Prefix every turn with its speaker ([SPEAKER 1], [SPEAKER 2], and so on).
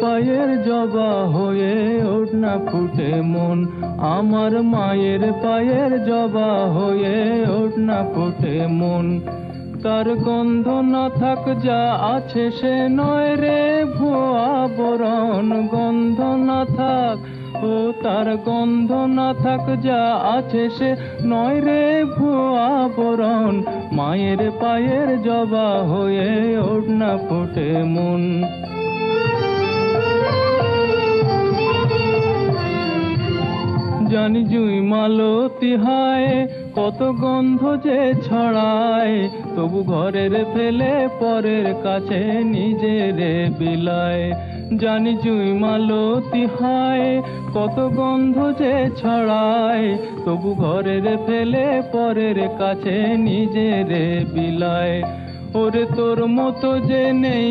[SPEAKER 1] পায়ের জবা হয়ে ওঠ না ফুটে মন, আমার মায়ের পায়ের জবা হয়ে ওঠ না ফুটে মন। তার গন্ধ না থাক যা আছে সে নয় রে ভুয়া বরণ, গন্ধ না থাক ও তার গন্ধ না থাক যা আছে সে নয় রে ভুয়া বরণ। মায়ের পায়ের জবা হয়ে ওঠ না ফুটে মন। জানি জুই মালতী হায় কত গন্ধ যে ছড়ায়, তবু ঘরের ফেলে পরের কাছে নিজেরে বিলায়। জানি জুই মালতী হায় কত গন্ধ যে ছড়ায়, তবু ঘরের ফেলে পরের কাছে নিজেরে বিলায়। ওরে তোর মতো যে নেই